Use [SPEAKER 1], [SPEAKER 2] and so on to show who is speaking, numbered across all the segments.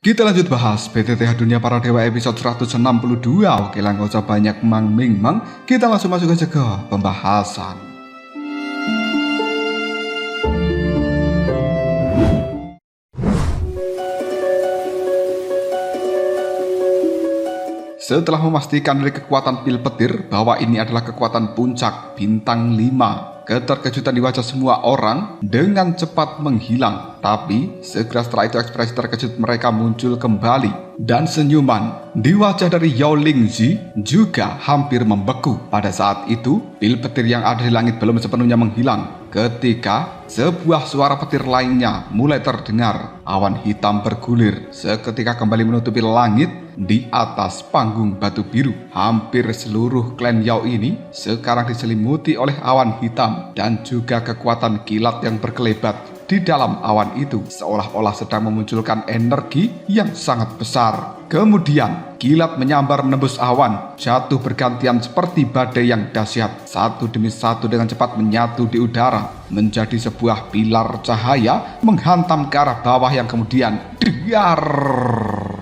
[SPEAKER 1] Kita lanjut bahas PTTH Dunia Para Dewa episode 162. Oke lah, gak usah banyak mang. Kita langsung masuk aja ke pembahasan. Setelah memastikan dari kekuatan pil petir bahwa ini adalah kekuatan puncak bintang 5, keterkejutan di wajah semua orang dengan cepat menghilang. Tapi segera setelah itu ekspresi terkejut mereka muncul kembali. Dan senyuman di wajah dari Yao Lingzi juga hampir membeku. Pada saat itu pil petir yang ada di langit belum sepenuhnya menghilang ketika sebuah suara petir lainnya mulai terdengar. Awan hitam bergulir seketika kembali menutupi langit di atas panggung batu biru. Hampir seluruh klan Yao ini sekarang diselimuti oleh awan hitam dan juga kekuatan kilat yang berkelebat di dalam awan itu, seolah-olah sedang memunculkan energi yang sangat besar. Kemudian kilat menyambar menembus awan, jatuh bergantian seperti badai yang dahsyat, satu demi satu dengan cepat menyatu di udara menjadi sebuah pilar cahaya menghantam ke arah bawah yang kemudian dar.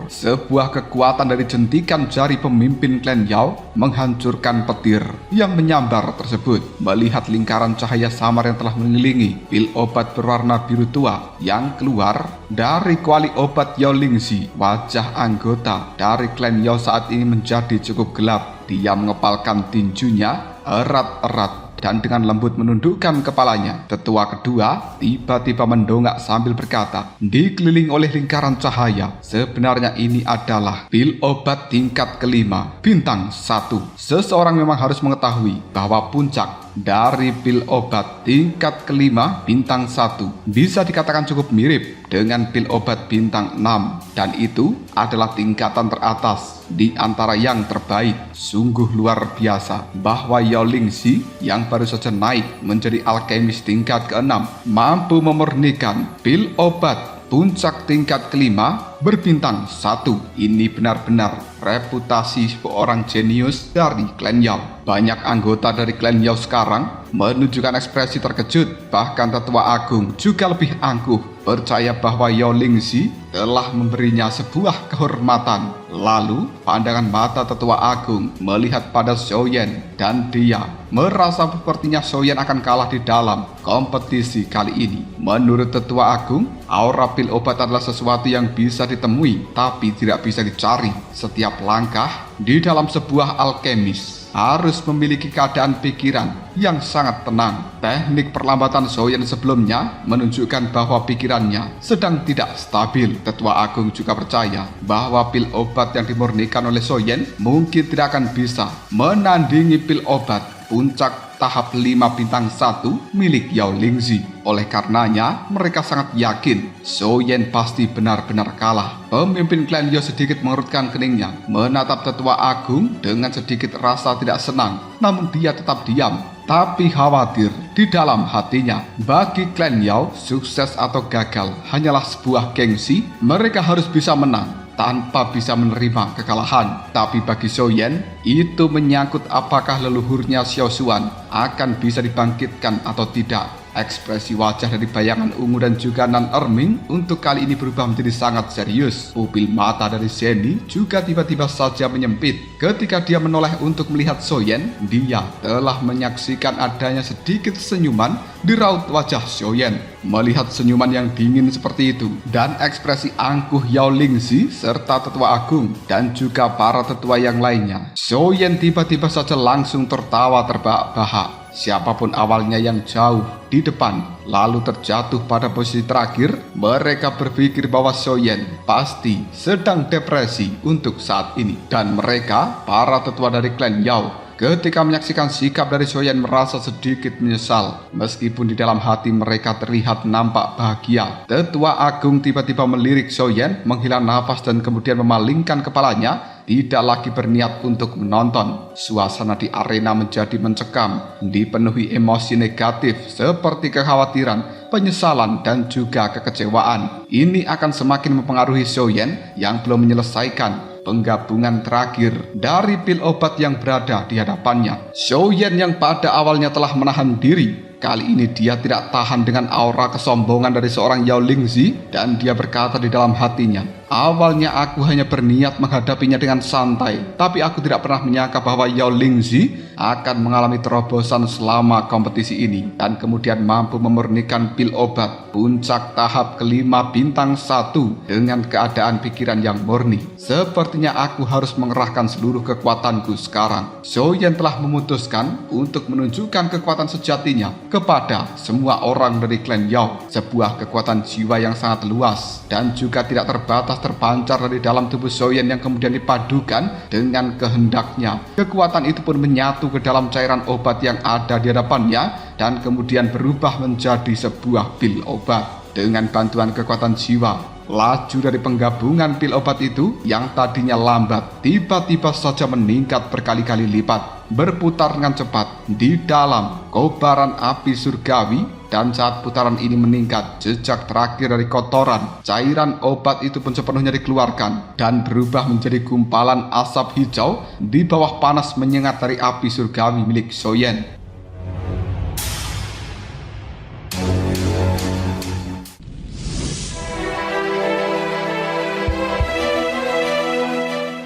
[SPEAKER 1] Sebuah kekuatan dari jentikan jari pemimpin klan Yao menghancurkan petir yang menyambar tersebut. Melihat lingkaran cahaya samar yang telah mengelilingi pil obat berwarna biru tua yang keluar dari kuali obat Yao Lingzi, wajah anggota dari klan Yao saat ini menjadi cukup gelap. Dia mengepalkan tinjunya erat-erat dan dengan lembut menundukkan kepalanya. Tetua kedua tiba-tiba mendongak sambil berkata, dikeliling oleh lingkaran cahaya, sebenarnya ini adalah pil obat tingkat kelima bintang 1. Seseorang memang harus mengetahui bahwa puncak dari pil obat tingkat kelima bintang 1 bisa dikatakan cukup mirip dengan pil obat bintang 6, dan itu adalah tingkatan teratas di antara yang terbaik. Sungguh luar biasa bahwa Yao Lingzi yang baru saja naik menjadi alkemis tingkat ke-6 mampu memurnikan pil obat puncak tingkat kelima berbintang 1. Ini benar-benar reputasi seorang jenius dari klan Yao. Banyak anggota dari klan Yao sekarang menunjukkan ekspresi terkejut. Bahkan tetua agung juga lebih angkuh, percaya bahwa Yao Lingzi telah memberinya sebuah kehormatan. Lalu pandangan mata tetua agung melihat pada Xiaoyan dan dia merasa sepertinya Xiaoyan akan kalah di dalam kompetisi kali ini. Menurut tetua agung, aura pil obat adalah sesuatu yang bisa ditemui tapi tidak bisa dicari. Setiap langkah di dalam sebuah alkemis harus memiliki keadaan pikiran yang sangat tenang. Teknik perlambatan Xiaoyan sebelumnya menunjukkan bahwa pikirannya sedang tidak stabil. Tetua agung juga percaya bahwa pil obat yang dimurnikan oleh Xiaoyan mungkin tidak akan bisa menandingi pil obat puncak tahap 5 bintang 1 milik Yao Lingzi. Oleh karenanya mereka sangat yakin Xiaoyan pasti benar-benar kalah. Pemimpin klan Yao sedikit mengerutkan keningnya menatap tetua agung dengan sedikit rasa tidak senang, namun dia tetap diam tapi khawatir di dalam hatinya. Bagi klan Yao, sukses atau gagal hanyalah sebuah gengsi. Mereka harus bisa menang tanpa bisa menerima kekalahan. Tapi bagi Xiaoyan, itu menyangkut apakah leluhurnya Xiao Xuan akan bisa dibangkitkan atau tidak. Ekspresi wajah dari bayangan ungu dan juga Nan Erming untuk kali ini berubah menjadi sangat serius. Pupil mata dari Zhenny juga tiba-tiba saja menyempit. Ketika dia menoleh untuk melihat Xiaoyan, dia telah menyaksikan adanya sedikit senyuman di raut wajah Xiaoyan. Melihat senyuman yang dingin seperti itu dan ekspresi angkuh Yao Lingzi serta tetua agung dan juga para tetua yang lainnya, Xiaoyan tiba-tiba saja langsung tertawa terbahak-bahak. Siapapun awalnya yang jauh di depan lalu terjatuh pada posisi terakhir, mereka berpikir bahwa Xiaoyan pasti sedang depresi untuk saat ini. Dan mereka, para tetua dari klan Yao, ketika menyaksikan sikap dari Xiaoyan merasa sedikit menyesal. Meskipun di dalam hati mereka terlihat nampak bahagia. Tetua agung tiba-tiba melirik Xiaoyan, menghela nafas dan kemudian memalingkan kepalanya, tidak lagi berniat untuk menonton. Suasana di arena menjadi mencekam, dipenuhi emosi negatif seperti kekhawatiran, penyesalan, dan juga kekecewaan. Ini akan semakin mempengaruhi Xiaoyan yang belum menyelesaikan penggabungan terakhir dari pil obat yang berada di hadapannya. Xiaoyan yang pada awalnya telah menahan diri, kali ini dia tidak tahan dengan aura kesombongan dari seorang Yao Lingzi dan dia berkata di dalam hatinya, Awalnya aku hanya berniat menghadapinya dengan santai, tapi aku tidak pernah menyangka bahwa Yao Lingzi akan mengalami terobosan selama kompetisi ini dan kemudian mampu memurnikan pil obat puncak tahap kelima bintang 1 dengan keadaan pikiran yang murni. Sepertinya aku harus mengerahkan seluruh kekuatanku sekarang. Xiaoyan telah memutuskan untuk menunjukkan kekuatan sejatinya kepada semua orang dari klan Yao. Sebuah kekuatan jiwa yang sangat luas dan juga tidak terbatas terpancar dari dalam tubuh Xiaoyan yang kemudian dipadukan dengan kehendaknya. Kekuatan itu pun menyatu ke dalam cairan obat yang ada di hadapannya dan kemudian berubah menjadi sebuah pil obat. Dengan bantuan kekuatan jiwa, laju dari penggabungan pil obat itu yang tadinya lambat tiba-tiba saja meningkat berkali-kali lipat, berputar dengan cepat di dalam kobaran api surgawi. Dan saat putaran ini meningkat, jejak terakhir dari kotoran cairan obat itu pun sepenuhnya dikeluarkan dan berubah menjadi gumpalan asap hijau di bawah panas menyengat dari api surgawi milik Xiaoyan.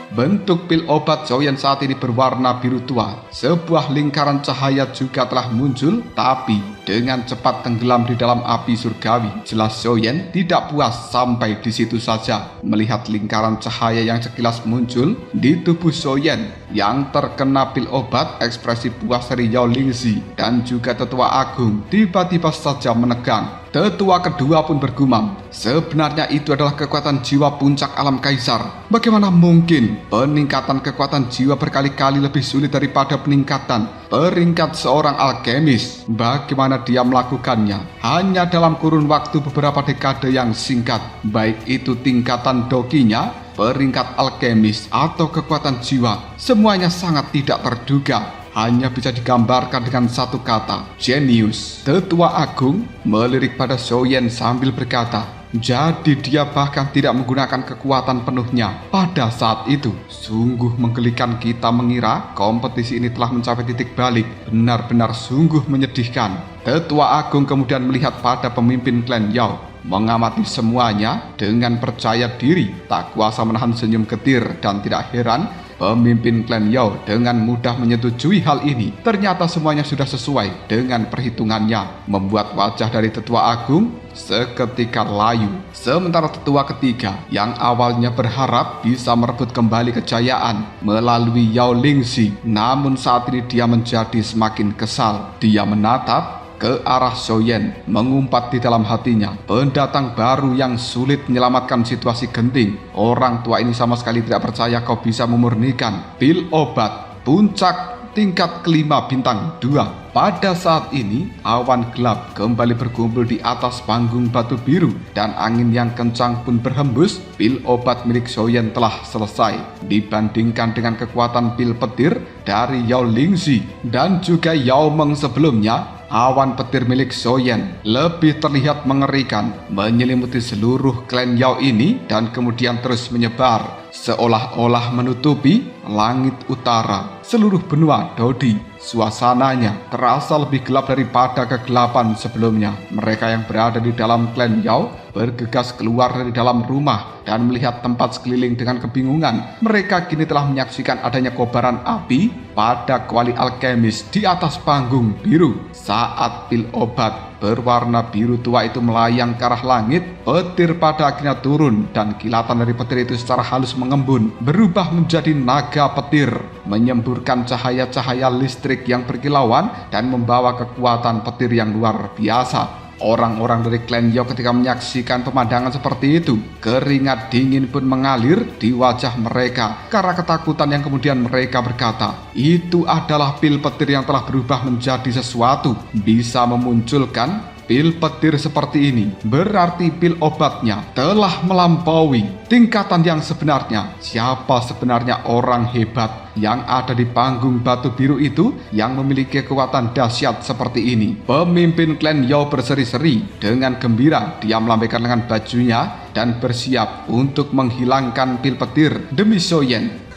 [SPEAKER 1] Bentuk pil obat Xiaoyan saat ini berwarna biru tua. Sebuah lingkaran cahaya juga telah muncul, tapi dengan cepat tenggelam di dalam api surgawi. Jelas Xiaoyan tidak puas sampai di situ saja. Melihat lingkaran cahaya yang sekilas muncul di tubuh Xiaoyan yang terkena pil obat, ekspresi puas dari Yao Lingzi dan juga tetua agung tiba-tiba saja menegang. Tetua kedua pun bergumam, sebenarnya itu adalah kekuatan jiwa puncak alam kaisar. Bagaimana mungkin peningkatan kekuatan jiwa berkali-kali lebih sulit daripada peningkatan peringkat seorang alkemis? Bagaimana dia melakukannya hanya dalam kurun waktu beberapa dekade yang singkat? Baik itu tingkatan dokinya, peringkat alkemis, atau kekuatan jiwa, semuanya sangat tidak terduga. Hanya bisa digambarkan dengan satu kata, jenius. Tetua agung melirik pada Xiaoyan sambil berkata, jadi dia bahkan tidak menggunakan kekuatan penuhnya pada saat itu. Sungguh menggelikan kita mengira kompetisi ini telah mencapai titik balik. Benar-benar sungguh menyedihkan. Tetua agung kemudian melihat pada pemimpin klan Yao, mengamati semuanya dengan percaya diri, tak kuasa menahan senyum getir, dan tidak heran pemimpin klan Yao dengan mudah menyetujui hal ini. Ternyata semuanya sudah sesuai dengan perhitungannya, membuat wajah dari tetua agung seketika layu. Sementara tetua ketiga yang awalnya berharap bisa merebut kembali kejayaan melalui Yao Lingzi, namun saat ini dia menjadi semakin kesal. Dia menatap ke arah Xiaoyan, mengumpat di dalam hatinya, pendatang baru yang sulit menyelamatkan situasi genting. Orang tua ini sama sekali tidak percaya kau bisa memurnikan pil obat puncak tingkat kelima bintang 2. Pada saat ini, awan gelap kembali berkumpul di atas panggung batu biru dan angin yang kencang pun berhembus. Pil obat milik Xiaoyan telah selesai. Dibandingkan dengan kekuatan pil petir dari Yao Lingzi dan juga Yao Meng sebelumnya, awan petir milik Xiaoyan lebih terlihat mengerikan, menyelimuti seluruh klan Yao ini dan kemudian terus menyebar, seolah-olah menutupi langit utara, seluruh benua Dodi. Suasananya terasa lebih gelap daripada kegelapan sebelumnya. Mereka yang berada di dalam klan Yao bergegas keluar dari dalam rumah dan melihat tempat sekeliling dengan kebingungan. Mereka kini telah menyaksikan adanya kobaran api pada kuali alkemis di atas panggung biru. Saat pil obat berwarna biru tua itu melayang ke arah langit, petir pada akhirnya turun dan kilatan dari petir itu secara halus mengembun, berubah menjadi naga petir, menyemburkan cahaya-cahaya listrik yang berkilauan dan membawa kekuatan petir yang luar biasa. Orang-orang dari klan Yao ketika menyaksikan pemandangan seperti itu, keringat dingin pun mengalir di wajah mereka karena ketakutan yang kemudian mereka berkata, itu adalah pil petir yang telah berubah menjadi sesuatu. Bisa memunculkan pil petir seperti ini berarti pil obatnya telah melampaui tingkatan yang sebenarnya. Siapa sebenarnya orang hebat yang ada di panggung batu biru itu yang memiliki kekuatan dahsyat seperti ini? Pemimpin klan Yao berseri-seri dengan gembira. Dia melambaikan lengan bajunya dan bersiap untuk menghilangkan pil petir demi Xiaoyan.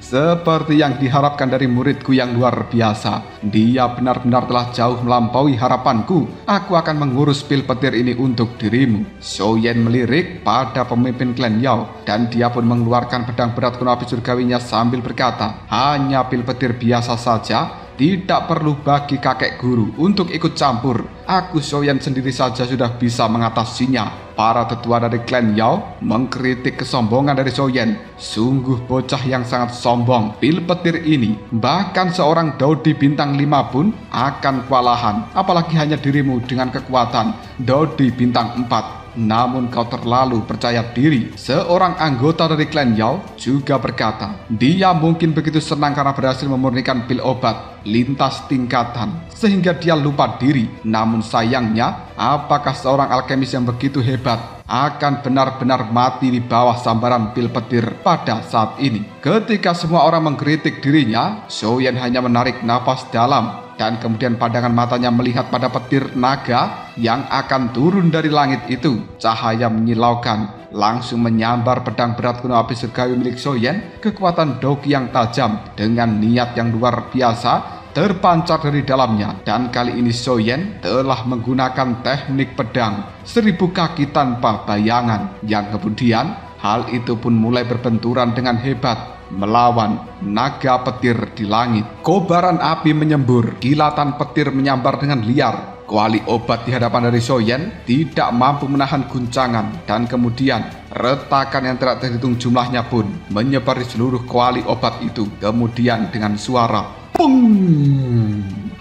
[SPEAKER 1] Seperti yang diharapkan dari muridku yang luar biasa. Dia benar-benar telah jauh melampaui harapanku. Aku akan mengurus pil petir ini untuk dirimu. Xiaoyan melirik pada pemimpin klan Yao, dan dia pun mengeluarkan pedang berat kuno api surgawinya sambil berkata, hanya pil petir biasa saja, tidak perlu bagi kakek guru untuk ikut campur. Aku Xiaoyan sendiri saja sudah bisa mengatasinya. Para tetua dari klan Yao mengkritik kesombongan dari Xiaoyan. Sungguh bocah yang sangat sombong. Pil petir ini, bahkan seorang Dodi bintang 5 pun akan kewalahan. Apalagi hanya dirimu dengan kekuatan Dodi bintang 4. Namun kau terlalu percaya diri. Seorang anggota dari klan Yao juga berkata, dia mungkin begitu senang karena berhasil memurnikan pil obat lintas tingkatan sehingga dia lupa diri. Namun sayangnya, apakah seorang alkemis yang begitu hebat akan benar-benar mati di bawah sambaran pil petir pada saat ini? Ketika semua orang mengkritik dirinya, Xiaoyan hanya menarik nafas dalam, dan kemudian pandangan matanya melihat pada petir naga yang akan turun dari langit itu. Cahaya menyilaukan langsung menyambar pedang berat kuno api surgawi milik Xiaoyan. Kekuatan dogi yang tajam dengan niat yang luar biasa terpancar dari dalamnya, dan kali ini Xiaoyan telah menggunakan teknik pedang 1000 kaki tanpa bayangan, yang kemudian hal itu pun mulai berbenturan dengan hebat melawan naga petir di langit. Kobaran api menyembur, kilatan petir menyambar dengan liar. Kuali obat di hadapan dari Xiaoyan tidak mampu menahan guncangan, dan kemudian retakan yang tidak terhitung jumlahnya pun menyebar di seluruh kuali obat itu. Kemudian dengan suara pung,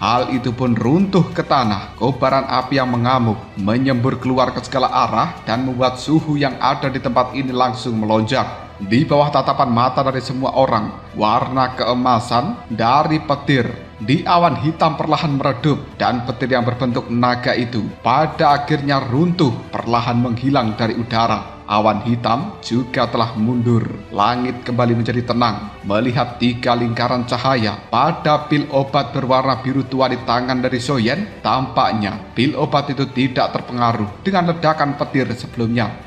[SPEAKER 1] hal itu pun runtuh ke tanah. Kobaran api yang mengamuk menyembur keluar ke segala arah dan membuat suhu yang ada di tempat ini langsung melonjak. Di bawah tatapan mata dari semua orang, warna keemasan dari petir di awan hitam perlahan meredup, dan petir yang berbentuk naga itu pada akhirnya runtuh perlahan menghilang dari udara. Awan hitam juga telah mundur. Langit kembali menjadi tenang melihat 3 lingkaran cahaya pada pil obat berwarna biru tua di tangan dari Xiaoyan. Tampaknya pil obat itu tidak terpengaruh dengan ledakan petir sebelumnya.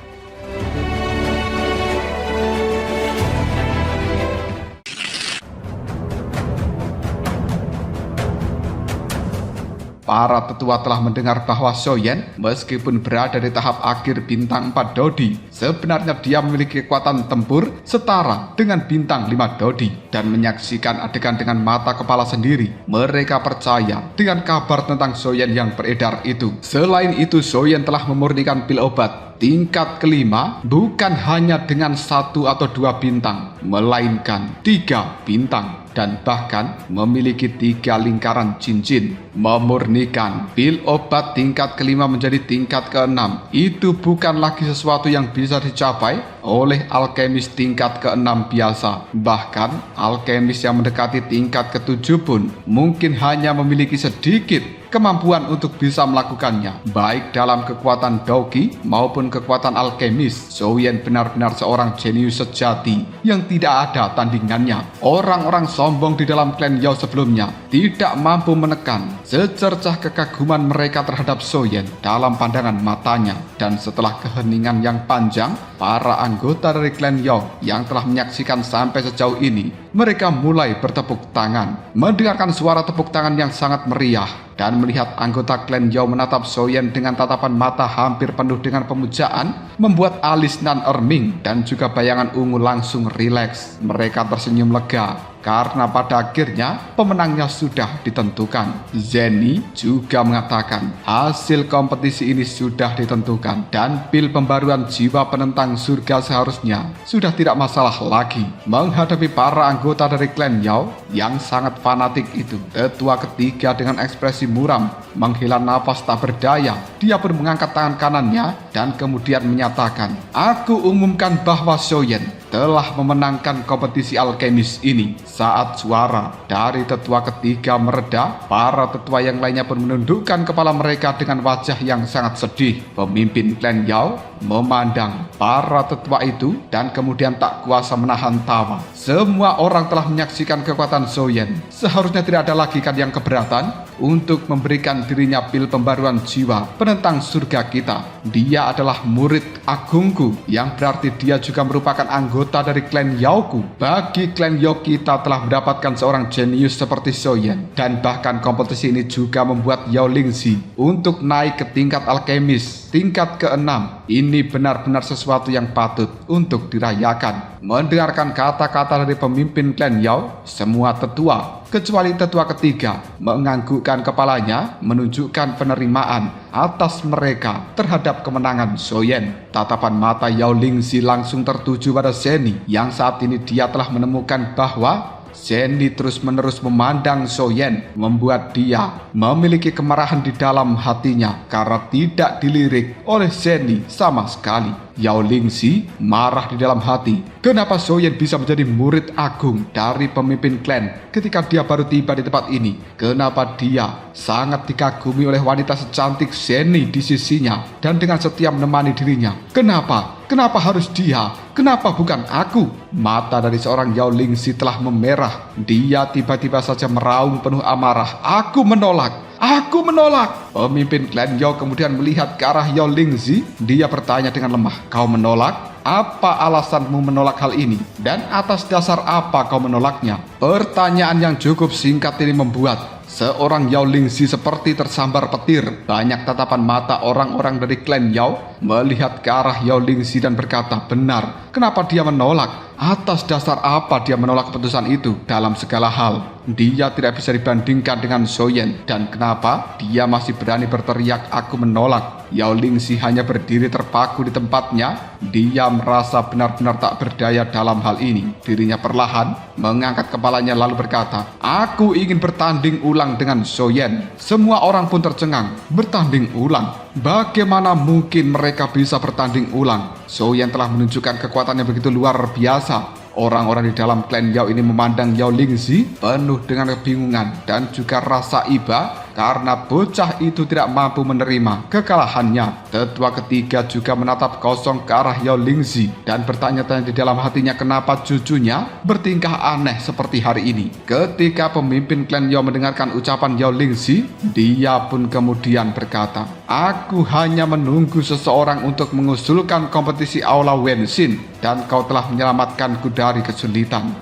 [SPEAKER 1] Para tetua telah mendengar bahwa Xiaoyan meskipun berada di tahap akhir bintang 4 Dodi, sebenarnya dia memiliki kekuatan tempur setara dengan bintang 5 Dodi, dan menyaksikan adegan dengan mata kepala sendiri. Mereka percaya dengan kabar tentang Xiaoyan yang beredar itu. Selain itu, Xiaoyan telah memurnikan pil obat tingkat kelima bukan hanya dengan 1 atau 2 bintang, melainkan 3 bintang, dan bahkan memiliki 3 lingkaran cincin. Memurnikan pil obat tingkat kelima menjadi tingkat keenam itu bukan lagi sesuatu yang bisa dicapai oleh alkemis tingkat keenam biasa. Bahkan alkemis yang mendekati tingkat ketujuh pun mungkin hanya memiliki sedikit kemampuan untuk bisa melakukannya, baik dalam kekuatan dogi maupun kekuatan alkemis. Xiaoyan benar-benar seorang jenius sejati yang tidak ada tandingannya. Orang-orang sombong di dalam klan Yao sebelumnya tidak mampu menekan secercah kekaguman mereka terhadap Xiaoyan dalam pandangan matanya. Dan setelah keheningan yang panjang, para anggota dari klan Yao yang telah menyaksikan sampai sejauh ini, mereka mulai bertepuk tangan. Mendengarkan suara tepuk tangan yang sangat meriah, dan melihat anggota klan Yao menatap Xiaoyan dengan tatapan mata hampir penuh dengan pemujaan, membuat alis Nan Erming dan juga bayangan ungu langsung rileks. Mereka tersenyum lega karena pada akhirnya pemenangnya sudah ditentukan. Zeni juga mengatakan hasil kompetisi ini sudah ditentukan, dan pil pembaruan jiwa penentang surga seharusnya sudah tidak masalah lagi. Menghadapi para anggota dari klan Yao yang sangat fanatik itu, tetua ketiga dengan ekspresi muram menghela nafas tak berdaya. Dia pun mengangkat tangan kanannya dan kemudian menyatakan, "Aku umumkan bahwa Xiaoyan telah memenangkan kompetisi alkemis ini." Saat suara dari tetua ketiga mereda, para tetua yang lainnya pun menundukkan kepala mereka dengan wajah yang sangat sedih. Pemimpin klan Yao memandang para tetua itu dan kemudian tak kuasa menahan tawa. Semua orang telah menyaksikan kekuatan Xiaoyan. Seharusnya tidak ada lagi kan yang keberatan? untuk memberikan dirinya pil pembaruan jiwa penentang surga kita. Dia adalah murid agungku, yang berarti dia juga merupakan anggota dari klan Yaoku. Bagi klan Yao kita telah mendapatkan seorang jenius seperti Soyen, dan bahkan kompetisi ini juga membuat Yao Lingzi untuk naik ke tingkat alkemis tingkat ke-6. Ini benar-benar sesuatu yang patut untuk dirayakan. Mendengarkan kata-kata dari pemimpin klan Yao, semua tetua kecuali tetua ketiga menganggukkan kepalanya menunjukkan penerimaan atas mereka terhadap kemenangan Soyen. Tatapan mata Yao Lingzi langsung tertuju pada Zeni, yang saat ini dia telah menemukan bahwa Zeni terus-menerus memandang Soyen, membuat dia memiliki kemarahan di dalam hatinya karena tidak dilirik oleh Zeni sama sekali. Yao Lingzi marah di dalam hati. Kenapa Soyen bisa menjadi murid agung dari pemimpin klan ketika dia baru tiba di tempat ini? Kenapa dia sangat dikagumi oleh wanita secantik Zeni di sisinya dan dengan setia menemani dirinya? Kenapa? Kenapa harus dia? Kenapa bukan aku? Mata dari seorang Yao Lingzi telah memerah. Dia tiba-tiba saja meraung penuh amarah. Aku menolak. Aku menolak. Pemimpin klan Yao kemudian melihat ke arah Yao Lingzi. Dia bertanya dengan lemah, kau menolak? Apa alasanmu menolak hal ini? Dan atas dasar apa kau menolaknya? Pertanyaan yang cukup singkat ini membuat seorang Yao Lingzi seperti tersambar petir. Banyak tatapan mata orang-orang dari klan Yao melihat ke arah Yao Lingzi dan berkata, benar, kenapa dia menolak? Atas dasar apa dia menolak keputusan itu? Dalam segala hal, dia tidak bisa dibandingkan dengan Soyen. Dan kenapa dia masih berani berteriak, aku menolak? Yao Lingzi hanya berdiri terpaku di tempatnya. Dia merasa benar-benar tak berdaya dalam hal ini. Dirinya perlahan mengangkat kepalanya lalu berkata, aku ingin bertanding ulang dengan Soyen. Semua orang pun tercengang. Bertanding ulang? Bagaimana mungkin mereka bisa bertanding ulang? Soyen telah menunjukkan kekuatannya begitu luar biasa. Orang-orang di dalam klan Yao ini memandang Yao Lingzi penuh dengan kebingungan dan juga rasa iba karena bocah itu tidak mampu menerima kekalahannya. Tetua ketiga juga menatap kosong ke arah Yao Lingzi dan bertanya-tanya di dalam hatinya kenapa cucunya bertingkah aneh seperti hari ini. Ketika pemimpin klan Yao mendengarkan ucapan Yao Lingzi, dia pun kemudian berkata, aku hanya menunggu seseorang untuk mengusulkan kompetisi Aula Wenshin dan kau telah menyelamatkanku dari kesulitan.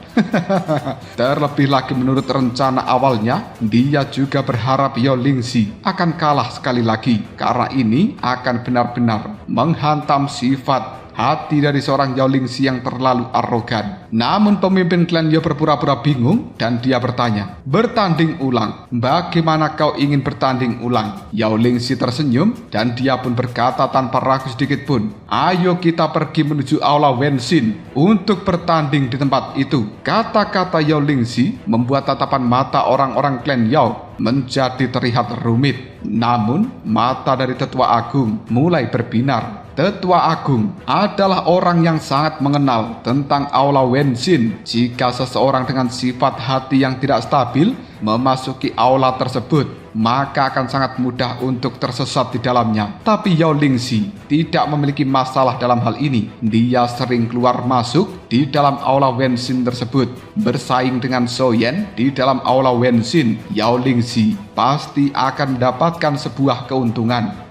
[SPEAKER 1] Terlebih lagi menurut rencana awalnya, dia juga berharap Yao Lingzi akan kalah sekali lagi karena ini akan benar-benar menghantam sifat hati dari seorang Yao Lingzi yang terlalu arogan. Namun pemimpin klan Yao berpura-pura bingung dan dia bertanya, bertanding ulang? Bagaimana kau ingin bertanding ulang? Yao Lingzi tersenyum dan dia pun berkata tanpa ragu sedikit pun, ayo kita pergi menuju Aula Wenshin untuk bertanding di tempat itu. Kata-kata Yao Lingzi membuat tatapan mata orang-orang klan Yao menjadi terlihat rumit. Namun mata dari Tetua Agung mulai berbinar. Tetua Agung adalah orang yang sangat mengenal tentang Aula Wenshin. Jika seseorang dengan sifat hati yang tidak stabil memasuki aula tersebut, maka akan sangat mudah untuk tersesat di dalamnya. Tapi Yao Lingzi tidak memiliki masalah dalam hal ini. Dia sering keluar masuk di dalam Aula Wenshin tersebut, bersaing dengan Soyen di dalam Aula Wenshin. Yao Lingzi pasti akan mendapatkan sebuah keuntungan.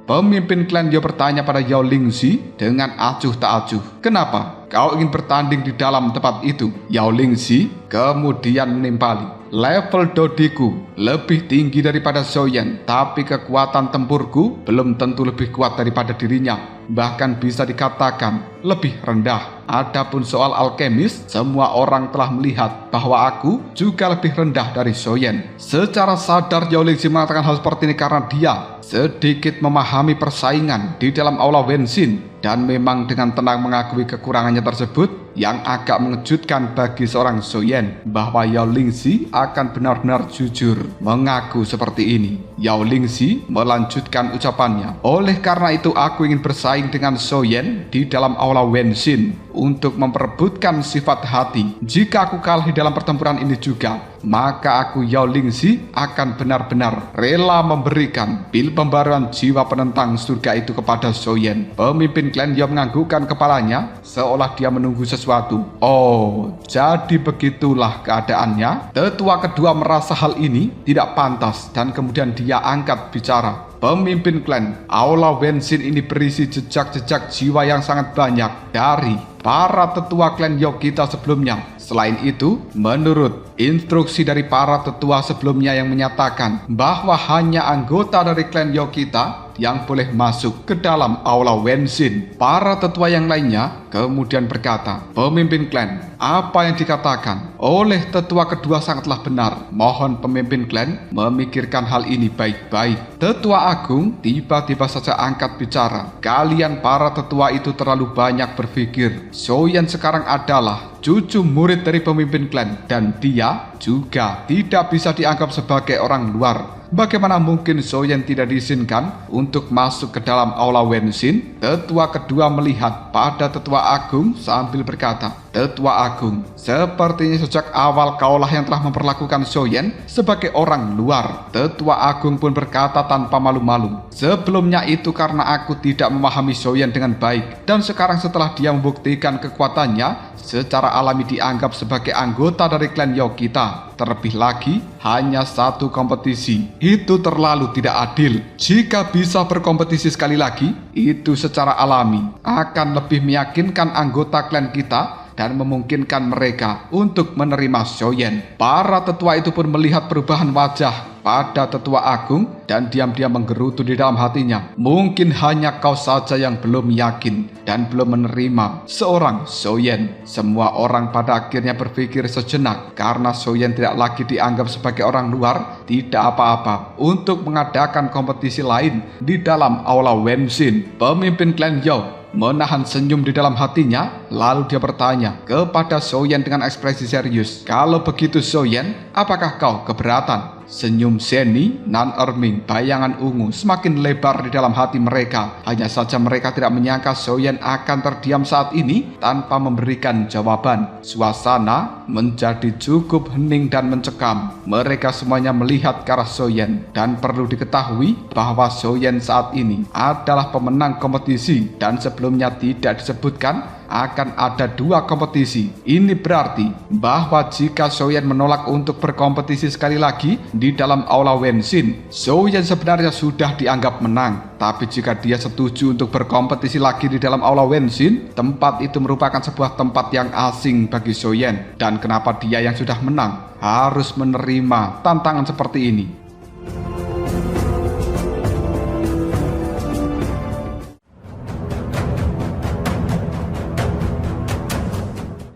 [SPEAKER 1] Pemimpin klan Yao bertanya pada Yao Lingzi dengan acuh tak acuh. Kenapa kau ingin bertanding di dalam tempat itu? Yao Lingzi kemudian menimpali. Level dodiku lebih tinggi daripada Soyen, tapi kekuatan tempurku belum tentu lebih kuat daripada dirinya. Bahkan bisa dikatakan lebih rendah. Adapun soal alkemis, semua orang telah melihat bahwa aku juga lebih rendah dari Soyen. Secara sadar Yao Lingzi mengatakan hal seperti ini karena dia sedikit memahami persaingan di dalam Aula Wenshin dan memang dengan tenang mengakui kekurangannya tersebut. yang agak mengejutkan bagi seorang Soyen bahwa Yao Lingzi akan benar-benar jujur mengaku seperti ini. Yao Lingzi melanjutkan ucapannya, oleh karena itu aku ingin bersaing dengan Soyen di dalam aula Wenshin untuk memperebutkan sifat hati. Jika aku kalah di dalam pertempuran ini juga, maka aku Yao Lingzi akan benar-benar rela memberikan pil pembaruan jiwa penentang surga itu kepada Soyen. Pemimpin klan Yao menganggukkan kepalanya seolah dia menunggu sesuatu. Oh, jadi begitulah keadaannya. Tetua kedua merasa hal ini tidak pantas dan kemudian dia angkat bicara. Pemimpin klan aula Wenshin ini berisi jejak-jejak jiwa yang sangat banyak dari para tetua klan Yao kita sebelumnya. Selain itu, menurut instruksi dari para tetua sebelumnya yang menyatakan bahwa hanya anggota dari klan Yao kita yang boleh masuk ke dalam aula Wenshin. Para tetua yang lainnya kemudian berkata, pemimpin klan, apa yang dikatakan oleh tetua kedua sangatlah benar. Mohon pemimpin klan memikirkan hal ini baik-baik. Tetua agung tiba-tiba saja angkat bicara. Kalian para tetua itu terlalu banyak berpikir. Soyen sekarang adalah cucu murid dari pemimpin klan dan dia juga tidak bisa dianggap sebagai orang luar. Bagaimana mungkin Soyen tidak diizinkan untuk masuk ke dalam aula Wenshin? Tetua kedua melihat pada tetua agung sambil berkata, Tetua agung, sepertinya sejak awal kaulah yang telah memperlakukan Soyen sebagai orang luar. Tetua agung pun berkata tanpa malu-malu, sebelumnya itu karena aku tidak memahami Soyen dengan baik, dan sekarang setelah dia membuktikan kekuatannya, secara alami dianggap sebagai anggota dari klan Yao kita. Terlebih lagi, hanya satu kompetisi. Itu terlalu tidak adil. Jika bisa berkompetisi sekali lagi, itu secara alami akan lebih meyakinkan anggota klan kita dan memungkinkan mereka untuk menerima Soyen. Para tetua itu pun melihat perubahan wajah pada tetua agung dan diam-diam menggerutu di dalam hatinya. Mungkin hanya kau saja yang belum yakin dan belum menerima seorang Soyen. Semua orang pada akhirnya berpikir sejenak karena Soyen tidak lagi dianggap sebagai orang luar, tidak apa-apa untuk mengadakan kompetisi lain di dalam aula Wenshin. Pemimpin klan Yao menahan senyum di dalam hatinya, lalu dia bertanya kepada Soyen dengan ekspresi serius, kalau begitu Soyen, apakah kau keberatan? Senyum Zeni, Nan Erming, bayangan ungu semakin lebar di dalam hati mereka. Hanya saja mereka tidak menyangka Soyen akan terdiam saat ini tanpa memberikan jawaban. Suasana menjadi cukup hening dan mencekam. Mereka semuanya melihat ke arah Soyen, dan perlu diketahui bahwa Soyen saat ini adalah pemenang kompetisi dan sebelumnya tidak disebutkan akan ada 2 kompetisi. Ini berarti bahwa jika Soyen menolak untuk berkompetisi sekali lagi di dalam aula Wenshin, Soyen sebenarnya sudah dianggap menang. Tapi jika dia setuju untuk berkompetisi lagi di dalam aula Wenshin, tempat itu merupakan sebuah tempat yang asing bagi Soyen. Dan kenapa dia yang sudah menang harus menerima tantangan seperti ini?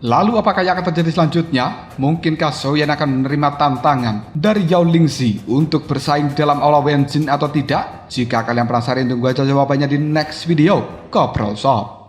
[SPEAKER 1] Lalu apakah yang akan terjadi selanjutnya? Mungkinkah Soyen akan menerima tantangan dari Yao Lingzi untuk bersaing dalam aula Wenshin atau tidak? Jika kalian penasaran, tunggu aja jawabannya di next video. Koprol Shop.